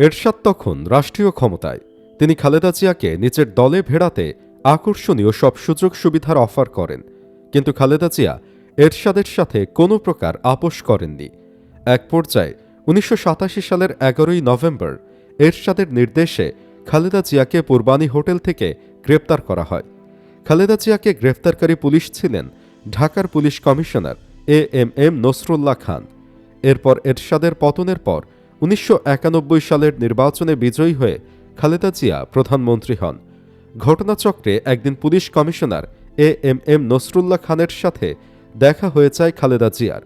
এরশাদ তখন রাষ্ট্রীয় ক্ষমতায়। তিনি খালেদা জিয়াকে নিজের দলে ভেড়াতে আকর্ষণীয় সব সুযোগ সুবিধার অফার করেন, কিন্তু খালেদা জিয়া এরশাদের সাথে কোনো প্রকার আপোষ করেননি। এক পর্যায়ে ১৯৮৭ সালের ১১ই নভেম্বর এরশাদের নির্দেশে খালেদা জিয়াকে পূর্বানী হোটেল থেকে গ্রেপ্তার করা হয়। খালেদা জিয়াকে গ্রেফতারকারী পুলিশ ছিলেন ঢাকার পুলিশ কমিশনার এএমএম নসরুল্লাহ খান। এরপর এরশাদের পতনের পর ১৯৯১ সালের নির্বাচনে বিজয়ী হয়ে খালেদা জিয়া প্রধানমন্ত্রী হন। ঘটনাচক্রে একদিন পুলিশ কমিশনার এএমএম নসরুল্লাহ খানের সাথে দেখা হয়ে যায় খালেদা জিয়ার।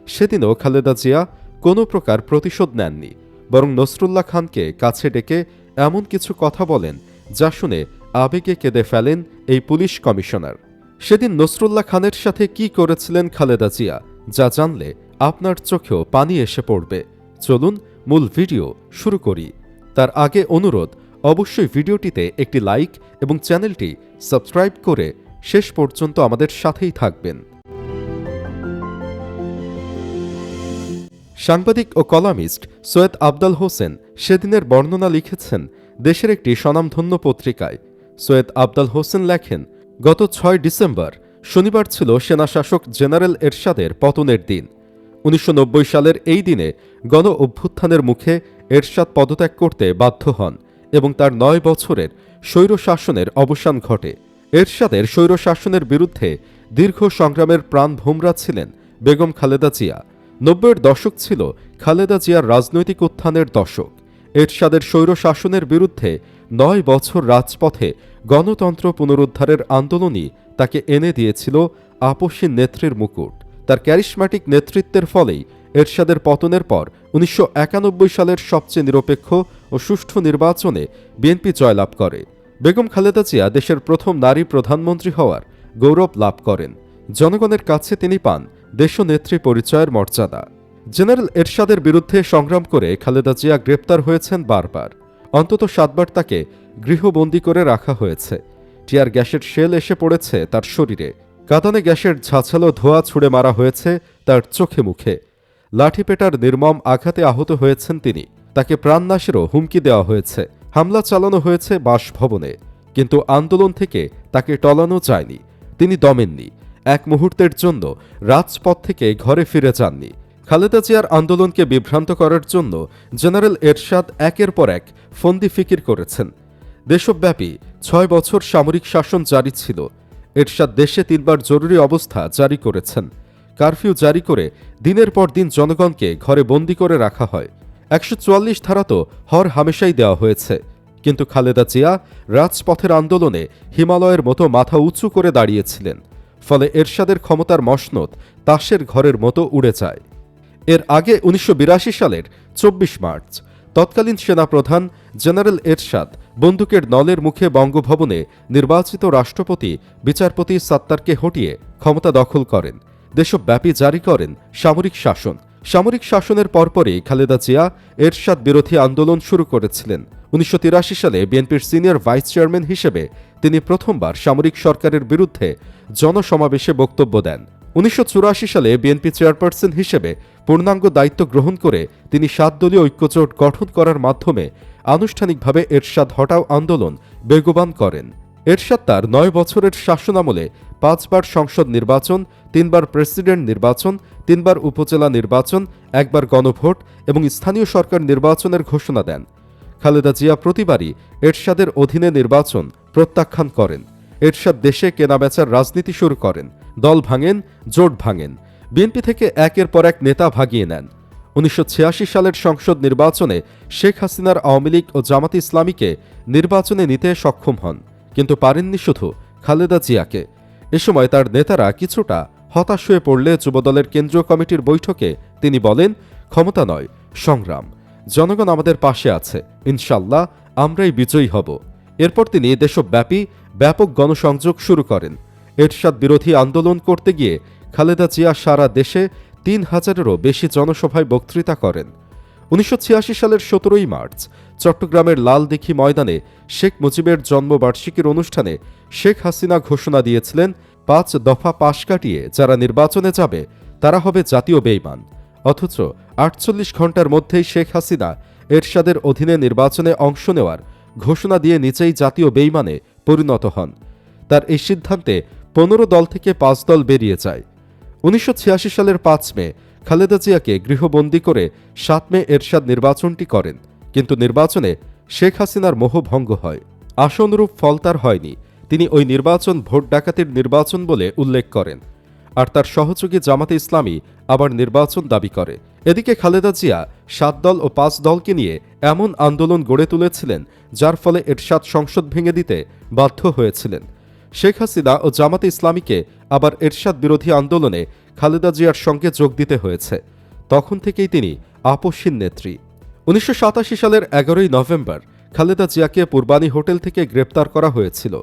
সেদিনও খালেদা জিয়া কোনো প্রকার প্রতিশোধ নেননি, বরং নসরুল্লাহ খানকে কাছে ডেকে এমন কিছু কথা বলেন যা শুনে আবেগে কেঁদে ফেলেন এই পুলিশ কমিশনার। সেদিন নসরুল্লাহ খানের সাথে কি করেছিলেন খালেদা জিয়া, যা জানলে আপনার চোখেও পানি এসে পড়বে। চলুন মূল ভিডিও শুরু করি। তার আগে অনুরোধ, অবশ্যই ভিডিওটিতে একটি লাইক এবং চ্যানেলটি সাবস্ক্রাইব করে শেষ পর্যন্ত আমাদের সাথেই থাকবেন। সাংবাদিক ও কলামিস্ট সৈয়দ আফদাল হোসেন সেদিনের বর্ণনা লিখেছেন দেশের একটি স্বনামধন্য পত্রিকায়। সৈয়দ আফদাল হোসেন লেখেন, গত ৬ ডিসেম্বর শনিবার ছিল সেনাশাসক জেনারেল এরশাদের পতনের দিন। ১৯৯০ সালের এই দিনে গণ অভ্যুত্থানের মুখে এরশাদ পদত্যাগ করতে বাধ্য হন এবং তার ৯ বছরের স্বৈরশাসনের অবসান ঘটে। এরশাদের স্বৈরশাসনের বিরুদ্ধে দীর্ঘ সংগ্রামের প্রাণভোমরা ছিলেন বেগম খালেদা জিয়া। ৯০-এর দশক ছিল খালেদা জিয়ার রাজনৈতিক উত্থানের দশক। এরশাদের স্বৈরশাসনের বিরুদ্ধে ৯ বছর রাজপথে গণতন্ত্র পুনরুদ্ধারের আন্দোলনই তাকে এনে দিয়েছিল আপসীন নেত্রীর মুকুট। তার ক্যারিশম্যাটিক নেতৃত্বের ফলেই এরশাদের পতনের পর ১৯৯১ সালের সবচেয়ে নিরপেক্ষ ও সুষ্ঠু নির্বাচনে বিএনপি জয়লাভ করে। বেগম খালেদা জিয়া দেশের প্রথম নারী প্রধানমন্ত্রী হওয়ার গৌরব লাভ করেন। জনগণের কাছে তিনি পান দেশনেত্রী পরিচয়ের মর্যাদা। জেনারেল এরশাদের বিরুদ্ধে সংগ্রাম করে খালেদা জিয়া গ্রেপ্তার হয়েছেন বারবার। অন্তত ৭ বার তাকে গৃহবন্দী করে রাখা হয়েছে। টিয়ার গ্যাসের শেল এসে পড়েছে তার শরীরে। কাঁদানে গ্যাসের ঝাঁঝালো ধোঁয়া ছুড়ে মারা হয়েছে তার চোখে মুখে। লাঠিপেটার নির্মম আঘাতে আহত হয়েছেন তিনি। তাকে প্রাণনাশেরও হুমকি দেওয়া হয়েছে। হামলা চালানো হয়েছে বাসভবনে, কিন্তু আন্দোলন থেকে তাকে টলানো যায়নি। তিনি দমেননি। এক মুহূর্তের জন্য রাজপথ থেকে ঘরে ফিরে যাননি। খালেদা জিয়ার আন্দোলনকে বিভ্রান্ত করার জন্য জেনারেল এরশাদ একের পর এক ফন্দি ফিকির করেছেন। দেশব্যাপী ৬ বছর সামরিক শাসন জারি ছিল। এরশাদ দেশে ৩ বার জরুরি অবস্থা জারি করেছেন। কারফিউ জারি করে দিনের পর দিন জনগণকে ঘরে বন্দি করে রাখা হয়। ১৪৪ ধারা তো হর হামেশাই দেওয়া হয়েছে, কিন্তু খালেদা জিয়া রাজপথের আন্দোলনে হিমালয়ের মতো মাথা উঁচু করে দাঁড়িয়েছিলেন। ফলে এরশাদের ক্ষমতার মসনদ তাসের ঘরের মতো উড়ে যায়। এর আগে ১৯৮২ সালের ২৪ মার্চ তৎকালীন সেনাপ্রধান জেনারেল এরশাদ বন্দুকের নলের মুখে বঙ্গভবনে নির্বাচিত রাষ্ট্রপতি বিচারপতি সাত্তারকে হটিয়ে ক্ষমতা দখল করেন। দেশব্যাপী জারি করেন সামরিক শাসন। সামরিক শাসনের পরপরই খালেদা জিয়া এরশাদ বিরোধী আন্দোলন শুরু করেছিলেন। ১৯৮৩ সালে বিএনপির সিনিয়র ভাইস চেয়ারম্যান হিসেবে তিনি প্রথমবার সামরিক সরকারের বিরুদ্ধে জনসমাবেশে বক্তব্য দেন। ১৯৮৪ সালে বিএনপি চেয়ারপারসন হিসেবে পূর্ণাঙ্গ দায়িত্ব গ্রহণ করে তিনি ৭ দলীয় ঐক্যজোট গঠন করার মাধ্যমে আনুষ্ঠানিকভাবে এরশাদ হটাও আন্দোলন বেগবান করেন। এরশাদ তার ৯ বছরের শাসনামলে ৫ বার সংসদ নির্বাচন, ৩ বার প্রেসিডেন্ট নির্বাচন, ৩ বার উপজেলা নির্বাচন, ১ বার গণভোট এবং স্থানীয় সরকার নির্বাচনের ঘোষণা দেন। খালেদা জিয়া প্রতিবারই এরশাদের অধীনে নির্বাচন প্রত্যাখ্যান করেন। এরশাদ দেশে কেনাবেচার রাজনীতি শুরু করেন। দল ভাঙেন, জোট ভাঙেন। বিএনপি থেকে একের পর এক নেতা ভাগিয়ে নেন। ১৯৮৬ সালের সংসদ নির্বাচনে শেখ হাসিনার আওয়ামী লীগ ও জামাত ইসলামীকে নির্বাচনে নিতে সক্ষম হন, কিন্তু পারেননি শুধু খালেদা জিয়াকে। এ সময় তার নেতারা কিছুটা হতাশ হয়ে পড়লে যুবদলের কেন্দ্রীয় কমিটির বৈঠকে তিনি বলেন, ক্ষমতা নয়, সংগ্রাম। জনগণ আমাদের পাশে আছে, ইনশাল্লাহ আমরাই বিজয়ী হব। এরপর তিনি দেশব্যাপী ব্যাপক গণসংযোগ শুরু করেন। এরশাদ বিরোধী আন্দোলন করতে গিয়ে খালেদা জিয়া সারা দেশে ৩,০০০-এরও বেশি জনসভায় বক্তৃতা করেন। ১৯৮৬ সালের ১৭ই মার্চ চট্টগ্রামের লালদিঘি ময়দানে শেখ মুজিবের জন্মবার্ষিকীর অনুষ্ঠানে শেখ হাসিনা ঘোষণা দিয়েছিলেন, ৫ দফা পাশ কাটিয়ে যারা নির্বাচনে যাবে তারা হবে জাতীয় বেঈমান। অথচ ৪৮ ঘণ্টার মধ্যেই শেখ হাসিনা এরশাদের অধীনে নির্বাচনে অংশ নেওয়ার ঘোষণা দিয়ে নিচেই জাতীয় বেইমানে পরিণত হন। তার এই সিদ্ধান্তে 15 দল থেকে 5 দল বেরিয়ে যায়। 1986 সালের 5 মে খালেদা জিয়াকে গৃহবন্দী করে 7 মে এরশাদ নির্বাচনটি করেন, কিন্তু নির্বাচনে শেখ হাসিনার মোহভঙ্গ হয়। আসনরূপ ফল তার হয়নি। তিনি ওই নির্বাচন ভোট ডাকাতির নির্বাচন বলে উল্লেখ করেন, আর তার সহযোগী জামাতে ইসলামী আবার নির্বাচন দাবি করে। এদিকে খালেদা জিয়া 7 দল ও 5 দলকে নিয়ে এমন আন্দোলন গড়ে তুলেছিলেন যার ফলে এরশাদ সংসদ ভেঙে দিতে বাধ্য হয়েছিলেন। শেখ হাসিনা ও জামাতে ইসলামীকে আবার এরশাদ বিরোধী আন্দোলনে খালেদা জিয়ার সঙ্গে যোগ দিতে হয়েছে। তখন থেকেই তিনি আপসহীন নেত্রী। 1987 সালের 11 নভেম্বর খালেদা জিয়াকে পূর্বানী হোটেল থেকে গ্রেপ্তার করা হয়েছিল।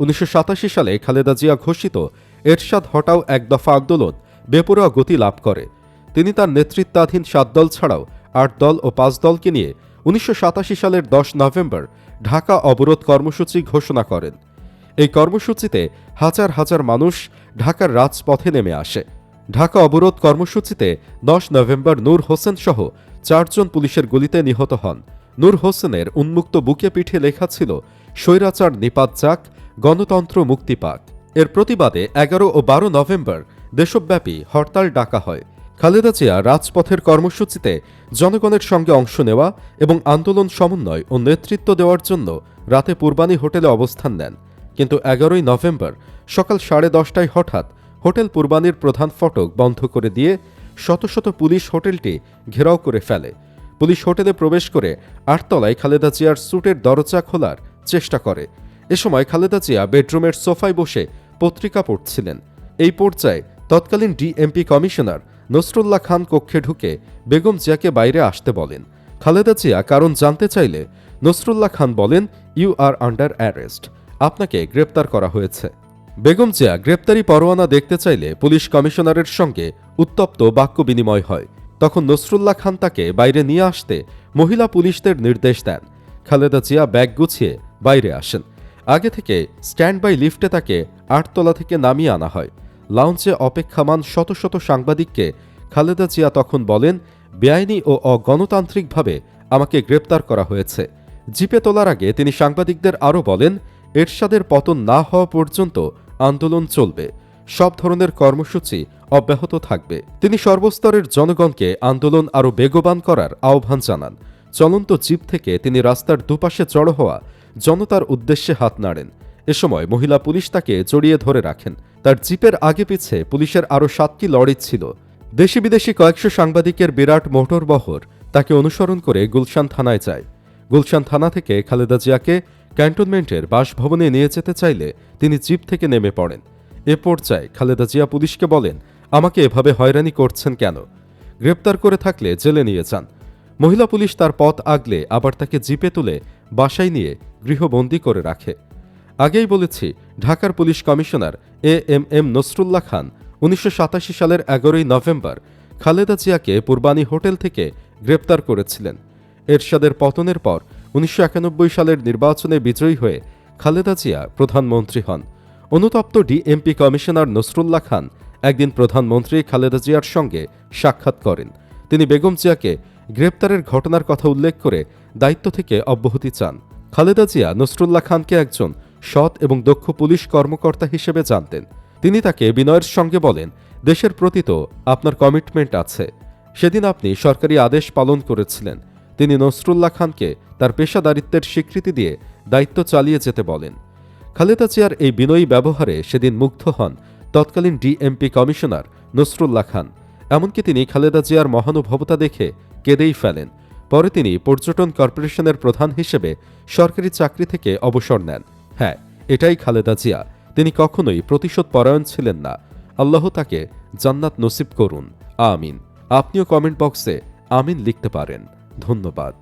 1987 সালে খালেদা জিয়া ঘোষিত এরশাদ হটাও এক দফা আন্দোলন বেপরোয়া গতি লাভ করে। তিনি তার নেতৃত্বাধীন 7 দল ছাড়াও 8 দল ও 5 দলকে নিয়ে 1987 সালের 10 নভেম্বর ঢাকা অবরোধ কর্মসূচি ঘোষণা করেন। এই কর্মসূচিতে হাজার হাজার মানুষ ঢাকার রাজপথে নেমে আসে। ঢাকা অবরোধ কর্মসূচিতে 10 নভেম্বর নূর হোসেন সহ 4 জন পুলিশের গুলিতে নিহত হন। নূর হোসেনের উন্মুক্ত বুকে পিঠে লেখা ছিল, স্বৈরাচার নিপাত যাক, গণতন্ত্র মুক্তি পাক। এর প্রতিবাদে 11 ও 12 নভেম্বর দেশব্যাপী হরতাল ডাকা হয়। খালেদা জিয়া রাজপথের কর্মসূচিতে জনগণের সঙ্গে অংশ নেওয়া এবং আন্দোলন সমন্বয় ও নেতৃত্ব দেওয়ার জন্য রাতে পূর্বানী হোটেলে অবস্থান নেন। কিন্তু 11 নভেম্বর সকাল 10:30টায় হঠাৎ হোটেল পূর্বানীর প্রধান ফটক বন্ধ করে দিয়ে শত শত পুলিশ হোটেলটি ঘেরাও করে ফেলে। পুলিশ হোটেলে প্রবেশ করে 8 তলায় খালেদা জিয়ার স্যুটের দরজা খোলার চেষ্টা করে। এ সময় খালেদা জিয়া বেডরুমের সোফায় বসে পত্রিকা পড়ছিলেন। এই পর্যায়ে তৎকালীন ডিএমপি কমিশনার নসরুল্লাহ খান কক্ষে ঢুকে বেগম জিয়াকে বাইরে আসতে বলেন। খালেদা জিয়া কারণ জানতে চাইলে নসরুল্লাহ খান বলেন, ইউ আর আন্ডার অ্যারেস্ট, আপনাকে গ্রেপ্তার করা হয়েছে। বেগম জিয়া গ্রেপ্তারি পরোয়ানা দেখতে চাইলে পুলিশ কমিশনারের সঙ্গে উত্তপ্ত বাক্য বিনিময় হয়। তখন নসরুল্লাহ খান তাকে বাইরে নিয়ে আসতে মহিলা পুলিশদের নির্দেশ দেন। খালেদা জিয়া ব্যাগ গুছিয়ে বাইরে আসেন। আগে থেকে স্ট্যান্ড বাই লিফটে তাকে 8 তলা থেকে নামিয়ে আনা হয়। লাউঞ্জে অপেক্ষামান শত শত সাংবাদিককে খালেদা জিয়া তখন বলেন, বেআইনি ও অগণতান্ত্রিকভাবে আমাকে গ্রেপ্তার করা হয়েছে। জিপে তোলার আগে তিনি সাংবাদিকদের আরও বলেন, এরশাদের পতন না হওয়া পর্যন্ত আন্দোলন চলবে, সব ধরনের কর্মসূচি অব্যাহত থাকবে। তিনি সর্বস্তরের জনগণকে আন্দোলন আরও বেগবান করার আহ্বান জানান। চলন্ত জিপ থেকে তিনি রাস্তার দুপাশে জড়ো হওয়া জনতার উদ্দেশ্যে হাত নাড়েন। এ সময় মহিলা পুলিশ তাকে জড়িয়ে ধরে রাখেন। তার জিপের আগে পিছে পুলিশের আরও 7টি লরি ছিল। দেশি বিদেশি কয়েকশো সাংবাদিকের বিরাট মোটর বহর তাকে অনুসরণ করে গুলশান থানায় যায়। গুলশান থানা থেকে খালেদা জিয়াকে ক্যান্টনমেন্টের বাসভবনে নিয়ে যেতে চাইলে তিনি জিপ থেকে নেমে পড়েন। এ পর্যায়ে খালেদা জিয়া পুলিশকে বলেন, আমাকে এভাবে হয়রানি করছেন কেন? গ্রেপ্তার করে থাকলে জেলে নিয়ে যান। মহিলা পুলিশ তার পথ আগলে আবার তাকে জিপে তুলে বাসায় নিয়ে গৃহবন্দী করে রাখে। আগেই বলেছি, ঢাকার পুলিশ কমিশনার এএমএম নসরুল্লাহ খান 1987 সালের 11 নভেম্বর খালেদা জিয়াকে পূর্বানী হোটেল থেকে গ্রেপ্তার করেছিলেন। এরশাদের পতনের পর 1991 সালের নির্বাচনে বিজয়ী হয়ে খালেদা জিয়া প্রধানমন্ত্রী হন। অনুতপ্ত ডিএমপি কমিশনার নসরুল্লাহ খান একদিন প্রধানমন্ত্রী খালেদা জিয়ার সঙ্গে সাক্ষাৎ করেন। তিনি বেগম জিয়াকে গ্রেপ্তারের ঘটনার কথা উল্লেখ করে দায়িত্ব থেকে অব্যাহতি চান। খালেদা জিয়া নসরুল্লাহ খানকে একজন সৎ এবং দক্ষ পুলিশ কর্মকর্তা হিসেবে জানতেন। তিনি তাকে বিনয়ের সঙ্গে বলেন, দেশের প্রতি তো আপনার কমিটমেন্ট আছে। সেদিন আপনি সরকারি আদেশ পালন করেছিলেন। তিনি নসরুল্লাহ খানকে তার পেশাদারিত্বের স্বীকৃতি দিয়ে দায়িত্ব চালিয়ে যেতে বলেন। খালেদা জিয়ার এই বিনয়ী ব্যবহারে সেদিন মুগ্ধ হন তৎকালীন ডিএমপি কমিশনার নসরুল্লাহ খান। এমনকি তিনি খালেদা জিয়ার মহানুভবতা দেখে কেঁদেই ফেলেন। পরে তিনি পর্যটন কর্পোরেশনের প্রধান হিসেবে সরকারি চাকরি থেকে অবসর নেন। হ্যাঁ, এটাই খালেদা জিয়া। তিনি কখনোই প্রতিশোধ পরায়ণ ছিলেন না। আল্লাহ তাকে জান্নাত নসিব করুন, আমিন। আপনিও কমেন্ট বক্সে আমিন লিখতে পারেন। ধন্যবাদ।